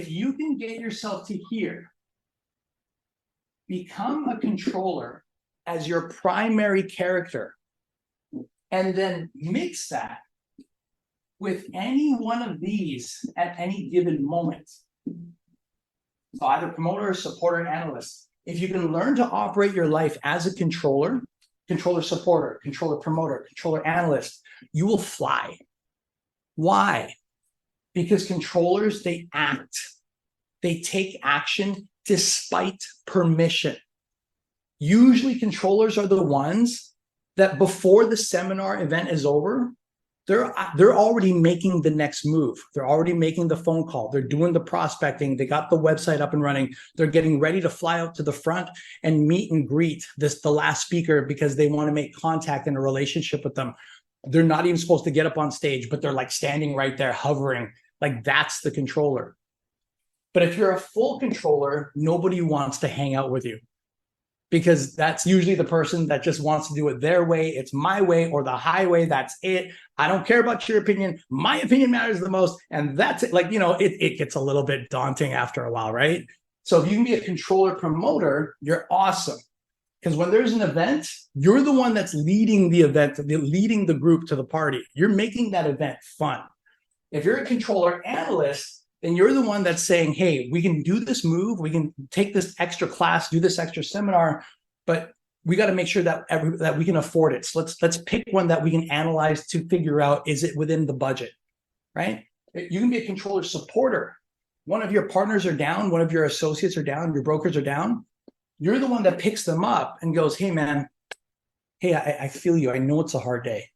If you can get yourself to here, become a controller as your primary character, and then mix that with any one of these at any given moment. So either promoter, supporter, analyst. If you can learn to operate your life as a controller, controller supporter, controller promoter, controller analyst, you will fly. Why? Because controllers, they act. They take action despite permission. Usually controllers are the ones that before the seminar event is over, they're already making the next move. They're already making the phone call. They're doing the prospecting. They got the website up and running. They're getting ready to fly out to the front and meet and greet the last speaker because they want to make contact in a relationship with them. They're not even supposed to get up on stage, but they're like standing right there hovering. Like that's the controller. But if you're a full controller, nobody wants to hang out with you, because that's usually the person that just wants to do it their way. It's my way or the highway. That's it. I don't care about your opinion. My opinion matters the most. And that's it. Like, you know, it gets a little bit daunting after a while, right? So if you can be a controller promoter, you're awesome. Because when there's an event, you're the one that's leading the event, leading the group to the party. You're making that event fun. If you're a controller analyst, then you're the one that's saying, hey, we can do this move, we can take this extra class, do this extra seminar, but we got to make sure that that we can afford it. So let's pick one that we can analyze to figure out, is it within the budget, right? You can be a controller supporter. One of your partners are down, one of your associates are down, your brokers are down. You're the one that picks them up and goes, hey, man, hey, I feel you. I know it's a hard day.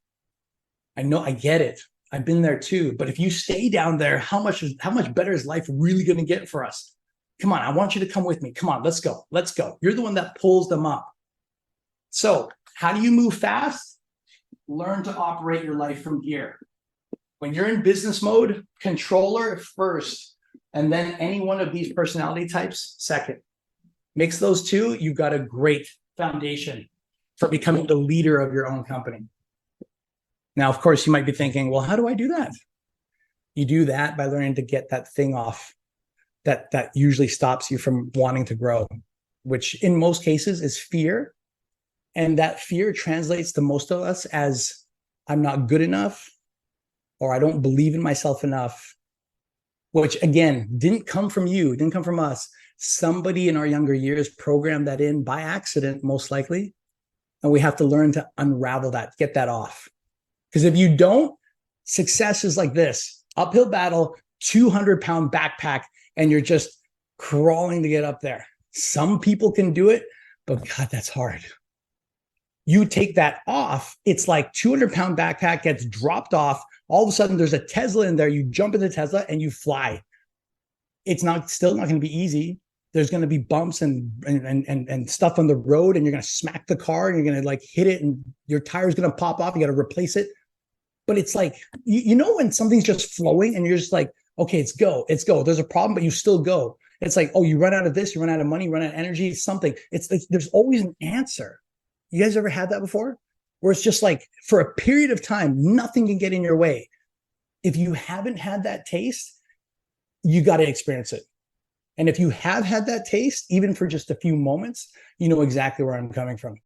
I know, I get it. I've been there too. But if you stay down there, how much better is life really going to get for us? Come on, I want you to come with me. Come on, let's go. Let's go. You're the one that pulls them up. So how do you move fast? Learn to operate your life from here. When you're in business mode, controller first, and then any one of these personality types second. Mix those two, you've got a great foundation for becoming the leader of your own company. Now, of course, you might be thinking, well, how do I do that? You do that by learning to get that thing off that usually stops you from wanting to grow, which in most cases is fear. And that fear translates to most of us as I'm not good enough, or I don't believe in myself enough, which again, didn't come from you, didn't come from us. Somebody in our younger years programmed that in by accident, most likely. And we have to learn to unravel that, get that off. Because if you don't, success is like this: uphill battle, 200-pound backpack, and you're just crawling to get up there. Some people can do it, but God, that's hard. You take that off, it's like 200-pound backpack gets dropped off. All of a sudden, there's a Tesla in there. You jump in the Tesla and you fly. It's still not going to be easy. There's going to be bumps and stuff on the road, and you're going to smack the car and you're going to like hit it, and your tire's going to pop off. You got to replace it. But it's like, you know, when something's just flowing and you're just like, okay, it's go. There's a problem, but you still go. It's like, oh, you run out of this, you run out of money, you run out of energy, something. There's always an answer. You guys ever had that before? Where it's just like, for a period of time, nothing can get in your way. If you haven't had that taste, you got to experience it. And if you have had that taste, even for just a few moments, you know exactly where I'm coming from.